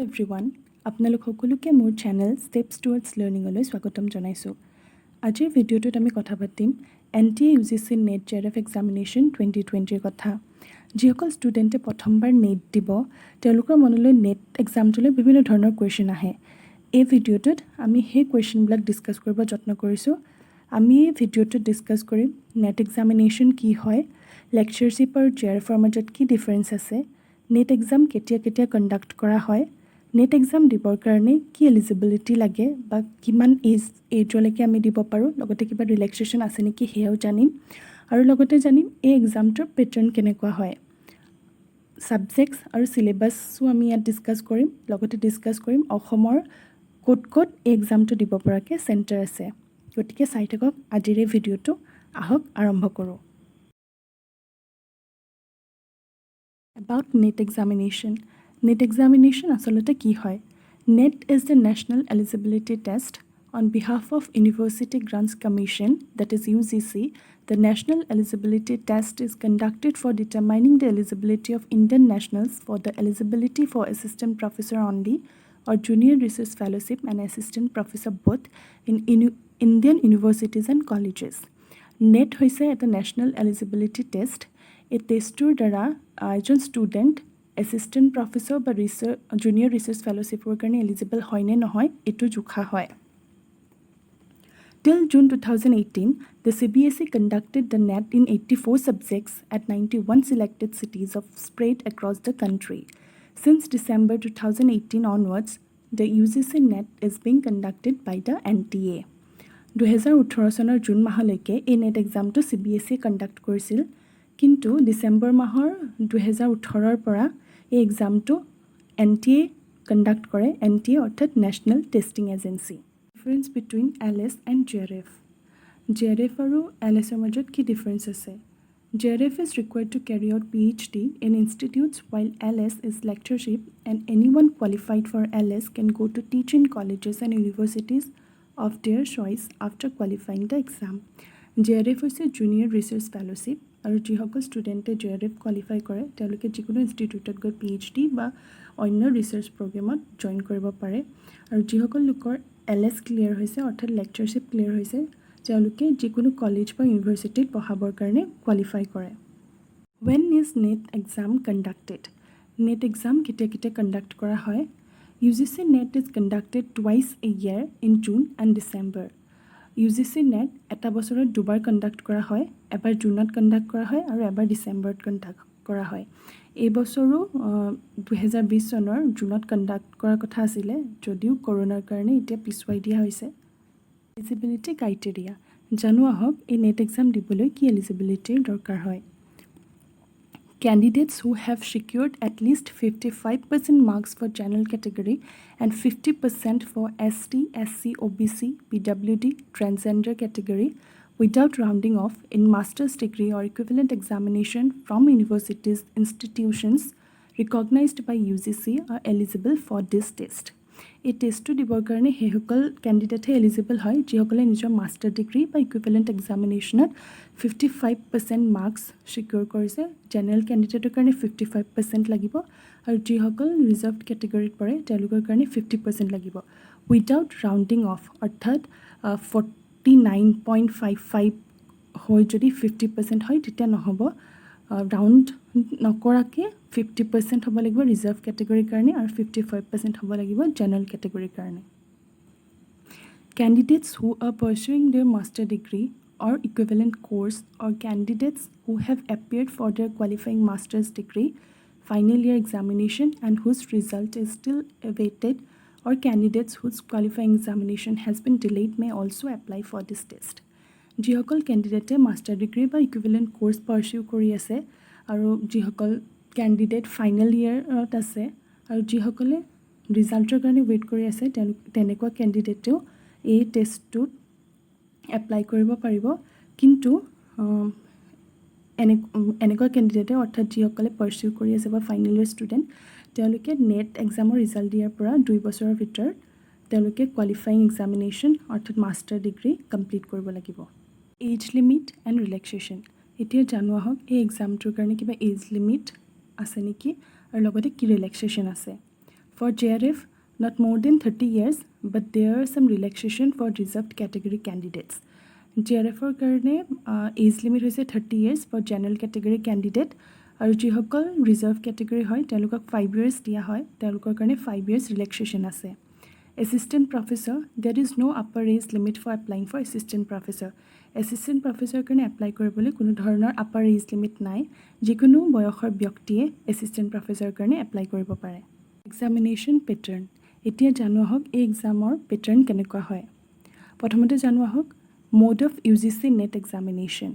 Everyone আপোনালোক সকলোকে মোৰ চেনেল ষ্টেপছ টুৱাৰ্ডছ লাৰ্ণিঙলৈ স্বাগতম জনাইছোঁ। আজিৰ ভিডিঅ'টোত আমি কথা পাতিম NTA UGC নেট JRF এক্সামিনেশ্যন 2020ৰ কথা। যিসকল ষ্টুডেণ্টে প্ৰথমবাৰ নেট দিব তেওঁলোকৰ মনলৈ নেট এক্সামটোলৈ বিভিন্ন ধৰণৰ কুৱেশ্যন আহে। এই ভিডিঅ'টোত আমি সেই কুৱেশ্যনবিলাক ডিছকাছ কৰিব যত্ন কৰিছোঁ। আমি এই ভিডিঅ'টোত ডিছকাছ কৰিম নেট এক্সামিনেশ্যন কি হয়, লেকচাৰশ্বিপ আৰু JRFৰ মাজত কি ডিফাৰেঞ্চ আছে, নেট এক্সাম কেতিয়া কেতিয়া কণ্ডাক্ট কৰা হয়, নেট এক্সাম দিবৰ কাৰণে কি এলিজিবিলিটি লাগে বা কিমান এজলৈকে আমি দিব পাৰোঁ, লগতে কিবা ৰিলেক্সেশ্যন আছে নেকি সেয়াও জানিম। আৰু লগতে জানিম এই এক্সামটোৰ পেটাৰ্ণ কেনেকুৱা হয়। ছাবজেক্টছ আৰু চিলেবাছো আমি ইয়াত ডিছকাছ কৰিম। লগতে ডিছকাছ কৰিম অসমৰ ক'ত ক'ত এই এক্সামটো দিব পৰাকৈ চেণ্টাৰ আছে। গতিকে চাই থাকক আজিৰ এই ভিডিঅ'টো। আহক আৰম্ভ কৰোঁ। About NET examination. NET examination আচলতে কি হয়? NET is the National Eligibility Test. On behalf of University Grants Commission, that is UGC, the National Eligibility Test is conducted for determining the eligibility of Indian nationals for the eligibility for assistant professor only or junior research fellowship and assistant professor both in Indian universities and colleges. NET হৈছে এটা National Eligibility Test. এই টেষ্টটোৰ দ্বাৰা এজন student assistant professor বা junior research ফেলোশ্বিপৰ কাৰণে eligible হয়নে নহয় এইটো জোখা হয়। Till June 2018, the CBSE conducted the NET in 84 subjects at 91 selected cities spread across the country. Since December 2018 onwards, the UGC NET is being conducted by the NTA. 2018 চনৰ June মাহলৈকে এই net এক্সামটো CBSE conduct কৰিছিল, কিন্তু ডিচেম্বৰ মাহৰ 2018ৰ পৰা এই এক্সামটো NTA conduct কৰে। NTA অৰ্থাৎ national testing agency. Difference between LS and JRF। JRF আৰু LSৰ মাজত কি ডিফাৰেঞ্চ আছে? JRF is required to carry out PhD in institutes while LS is lectureship, and anyone qualified for LS can go to teach in colleges and universities of their choice after qualifying the exam. JRF হৈছে junior research fellowship, আৰু যিসকল ষ্টুডেণ্টে JRF qualify কৰে তেওঁলোকে যিকোনো ইনষ্টিটিউটত গৈ PhD বা অন্য research প্ৰগ্ৰেমত জইন কৰিব পাৰে। আৰু যিসকল লোকৰ LS ক্লিয়াৰ হৈছে অৰ্থাৎ লেকচাৰশ্বিপ ক্লিয়াৰ হৈছে তেওঁলোকে যিকোনো কলেজ বা ইউনিভাৰ্চিটিত পঢ়াবৰ কাৰণে কোৱালিফাই কৰে। When is NET exam conducted? NET exam কেতিয়া কেতিয়া কণ্ডাক্ট কৰা হয়? UGC NET is conducted twice a year in June and December. UGC NET এটা বছৰত দুবাৰ কণ্ডাক্ট কৰা হয়, এবাৰ জুনত কণ্ডাক্ট কৰা হয় আৰু এবাৰ ডিচেম্বৰত কণ্ডাক্ট কৰা হয়। এই বছৰো 2020 চনৰ জুনত কণ্ডাক্ট কৰাৰ কথা আছিলে, যদিও কৰোণাৰ কাৰণে এতিয়া পিছুৱাই দিয়া হৈছে। এলিজিবিলিটি ক্ৰাইটেৰিয়া জানো আহক, এই নেট এক্সাম দিবলৈ কি এলিজিবিলিটিৰ দৰকাৰ হয়। Candidates who have secured at least 55% marks for general category and 50% for ST, SC, OBC, PWD, transgender category without rounding off in master's degree or equivalent examination from universities institutions recognized by UGC are eligible for this test. এই টেষ্টটো দিবৰ কাৰণে সেইসকল কেণ্ডিডেটহে eligible হয় যিসকলে নিজৰ master degree বা equivalent এক্সামিনেশ্যনত 55% marks secure কৰিছে। জেনেৰেল কেণ্ডিডেটৰ কাৰণে 55% লাগিব, আৰু যিসকল ৰিজাৰ্ভড কেটেগৰীত পৰে তেওঁলোকৰ কাৰণে 50% লাগিব। উইদাউট ৰাউণ্ডিং অফ অৰ্থাৎ 49.55 হৈ যদি 50% হয় তেতিয়া নহ'ব, ৰাউণ্ড নকৰাকৈ 50% হ'ব লাগিব ৰিজাৰ্ভ কেটেগৰীৰ কাৰণে আৰু 55% হ'ব লাগিব জেনেৰেল কেটেগৰীৰ কাৰণে। Candidates who are pursuing their master degree or equivalent course or candidates who have appeared for their qualifying master's degree final year examination and whose result is still awaited, or candidates whose qualifying examination has been delayed may also apply for this test. যিসকল কেণ্ডিডেটে master degree বা equivalent course পাৰ্চিউ কৰি আছে আৰু যিসকল candidate final ইয়েৰত আছে আৰু যিসকলে ৰিজাল্টৰ কাৰণে ৱেইট কৰি আছে তেনেকুৱা কেণ্ডিডেটেও এই টেষ্টটোত এপ্লাই কৰিব পাৰিব। কিন্তু এনেকুৱা কেণ্ডিডেটে অৰ্থাৎ যিসকলে পাৰ্চিউ কৰি আছে বা ফাইনেল ইয়েৰ ষ্টুডেণ্ট তেওঁলোকে নেট এক্সামৰ ৰিজাল্ট দিয়াৰ পৰা 2 বছৰৰ ভিতৰত তেওঁলোকে কোৱালিফাইং এক্সামিনেশ্যন অৰ্থাৎ মাষ্টাৰ ডিগ্ৰী কমপ্লিট কৰিব লাগিব। এজ লিমিট এণ্ড ৰিলেক্সেশ্যন এতিয়া জানো আহক, এই এক্সামটোৰ কাৰণে কিবা এজ লিমিট আছে নেকি আৰু লগতে কি ৰিলেক্সেশ্যন আছে। For JRF, not more than 30 years, but there are some relaxation for reserved category candidates. JRFৰ কাৰণে এজ লিমিট হৈছে 30 years for general category candidate আৰু যিসকল ৰিজাৰ্ভ কেটেগৰী হয় তেওঁলোকক 5 years দিয়া হয় তেওঁলোকৰ কাৰণে 5 years relaxation আছে assistant professor there is no upper age limit for applying for assistant professor কাৰণে এপ্লাই কৰিবলৈ কোনো ধৰণৰ upper age limit নাই যিকোনো বয়সৰ ব্যক্তিয়ে assistant professor কাৰণে এপ্লাই কৰিব পাৰে examination pattern এতিয়া জানোৱা হওক এই এক্সামৰ পেটাৰ্ণ কেনেকুৱা হয় প্ৰথমতে জানোৱা হওক mode of UGC NET examination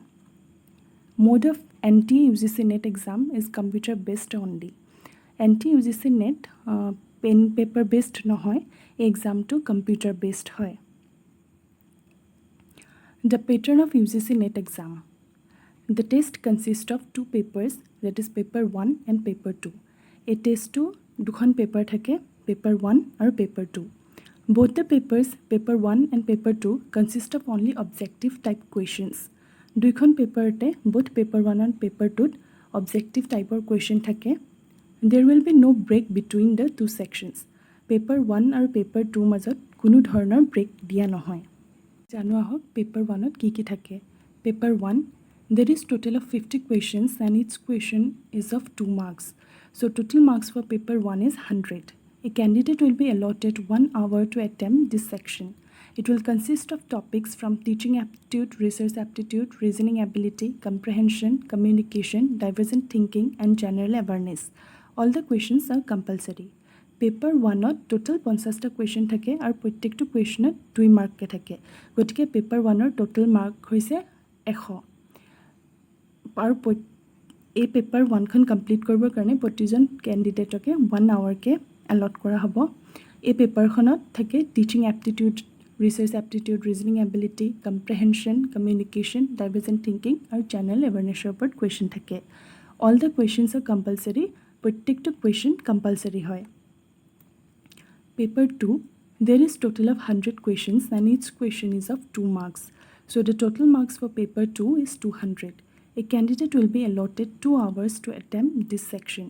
mode of NT-UGC NET exam is computer based only NT-UGC NET pen paper based নহয় exam to computer based হয় the pattern of UGC NET exam the test consists of two papers that is paper 1 and paper 2 a test to দুখন paper থাকে paper 1 আৰু paper 2 both the papers paper 1 and paper 2 consist of only objective type questions দুইখন পেপাৰতে both paper 1 and paper 2 objective type of question থাকে there will be no break between the two sections paper 1 আৰু paper 2 মাজত কোনো ধৰণৰ break দিয়া নহয় জানোৱা হওক paper 1 ত কি থাকে paper 1 there is total of 50 questions and each question is of 2 marks so total marks for paper 1 is 100 a candidate will be allotted 1 hour to attempt this section it will consist of topics from teaching aptitude research aptitude reasoning ability comprehension communication divergent thinking and general awareness all the questions are compulsory paper 1 to total 50 টা question থাকে আৰু প্ৰত্যেকটো questionত 2 mark কে থাকে গতিকে paper 1 ৰ total mark হৈছে 100 আৰু এই paper 1 খন কমপ্লিট কৰিবৰ কাৰণে প্ৰতিজন ক্যান্ডিডেটকে 1 hour কে allot কৰা হ'ব এই পেপাৰখনত থাকে teaching aptitude research aptitude reasoning ability comprehension communication divergent thinking আৰু জেনাৰেল এৱাৰনেছৰ ওপৰত কুৱেশ্যন থাকে all the questions are compulsory প্ৰত্যেকটো কুৱেশ্যন কম্পালসৰি হয় paper 2 there is total of 100 questions and each question is of 2 marks so the total marks for paper 2 is 200 a candidate will be allotted 2 hours to attempt this section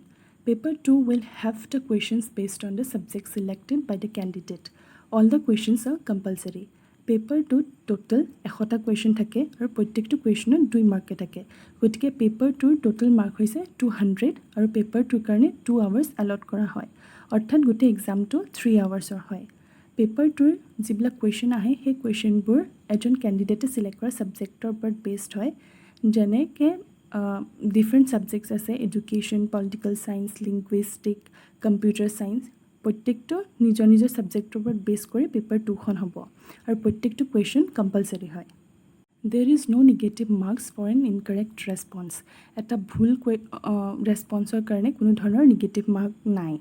Paper 2 will have the questions based on the subject selected by the candidate. All the questions are compulsory. Paper 2 total 100 টা question থাকে আৰু প্ৰত্যেকটো questionত 2 mark থাকে গতিকে paper 2 total mark হৈছে 200 আৰু paper 2 কাৰণে 2 hours allot কৰা হয় অৰ্থাৎ গোটেই এক্সামটো 3 hours হয় paper 2 যিবিলাক question আহে সেই questionবোৰ এজন ক্যান্ডিডেটে সিলেক্ট কৰা সাবজেক্টৰ ওপৰত বেসড হয় যেনেকৈ different subjects আছে education political science linguistic computer science প্ৰত্যেকটো নিজৰ নিজৰ সাবজেক্টৰ ওপৰত বেস কৰি পেপাৰ 2 খন হ'ব আৰু প্ৰত্যেকটো কোৱেশ্চন কম্পালসৰি হয় there is no negative marks for an incorrect response এটা ভুল ৰেসপন্সৰ কাৰণে কোনো ধৰণৰ নেগেটিভ মাৰ্ক নাই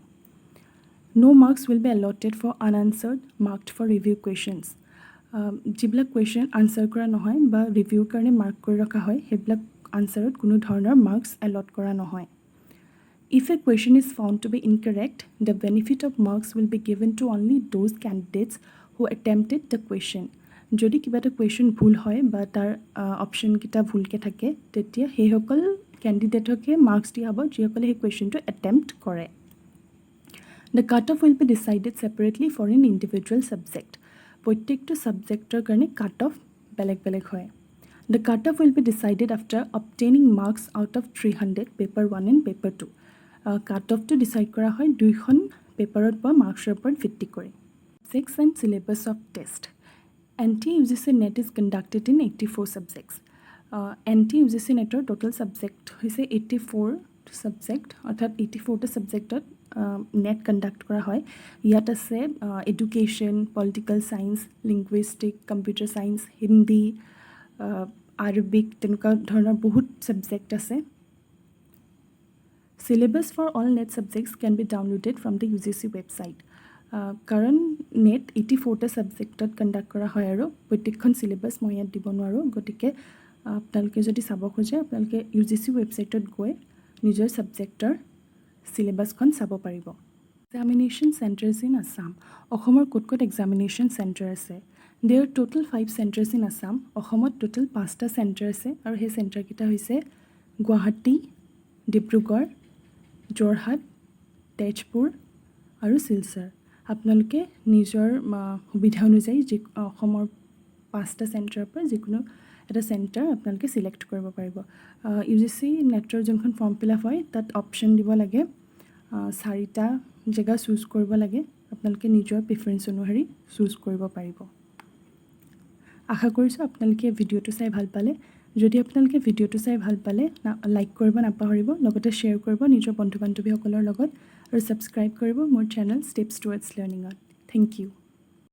no marks will be allotted for unanswered marked for review questions যিবিলাক কোৱেশ্চন আনসাৰ কৰা নহয় বা ৰিভিউৰ কাৰণে মাৰ্ক কৰি ৰখা হয় সেইবিলাক answered কোনো ধৰণৰ marks allot কৰা নহয় if a question is found to be incorrect the benefit of marks will be given to only those candidates who attempted the question যদি কিবা এটা question ভুল হয় বা তাৰ অপচন কিটা ভুলকে থাকে তেতিয়া সেই সকল ক্যান্ডিডেটকে মাৰ্কস দিয়া হ'ব যিসকলে সেই কোৱেশ্চনটো attempt কৰে the cutoff will be decided separately for an individual subject প্ৰত্যেকটো সাবজেক্টৰ কাৰণে cutoff বেলেগ বেলেগ হয় The cutoff will be decided after obtaining marks out of 300 paper 1 and paper 2. Cutoff to decide kora hoy duikhon paperot pa marksor upor ভিত্তি কৰি. Subjects and syllabus of test. NT-UGC NET is conducted in 84 subjects. NT-UGC NET or total subject hoise 84 subject অর্থাৎ 84 টা সাবজেক্টত net conduct কৰা হয় ইয়াত আছে education political science linguistic computer science Hindi Arabic তেনেকুৱা ধৰণৰ বহুত সাবজেক্ট আছে syllabus for all net subjects can be downloaded from the UGC website কাৰণ net 84 টা সাবজেক্টত কন্ডাক্ট কৰা হয় আৰু প্ৰত্যেকখন syllabus মই ইয়াত দিব নোৱাৰো গতিকে আপোনালোকে যদি চাব খোজে আপোনালোকে UGC websiteত গৈ নিজৰ সাবজেক্টৰ syllabusখন চাব পাৰিব examination centers in Assam অসমৰ কোট examination center আছে There are total 5 centers in Assam. অসমত total 5টা center আছে আৰু সেই center কিটা হৈছে গুৱাহাটী, ডিব্ৰুগড়, যোৰহাট, তেজপুৰ আৰু শিলচৰ আপোনালোকে নিজৰ সুবিধা অনুযায়ী যি অসমৰ 5টা চেণ্টাৰৰ পৰা যিকোনো এটা চেণ্টাৰ আপোনালোকে চিলেক্ট কৰিব পাৰিব UGC নেটৰ যোনখন ফৰ্ম ফিল আপ হয় তাত অপশ্যন দিব লাগে 4টা জেগা চুজ কৰিব লাগে আপোনালোকে নিজৰ প্ৰিফাৰেঞ্চ অনুসৰি চুজ কৰিব পাৰিব আশা কৰিছোঁ আপোনালোকে ভিডিঅ'টো চাই ভাল পালে যদি আপোনালোকে ভিডিঅ'টো চাই ভাল পালে লাইক কৰিব নাপাহৰিব লগতে শ্বেয়াৰ কৰিব নিজৰ বন্ধু বান্ধৱীসকলৰ লগত আৰু ছাবস্ক্ৰাইব কৰিব মোৰ চেনেল ষ্টেপছ টুৱাৰ্ডছ লাৰ্ণিঙত থেংক ইউ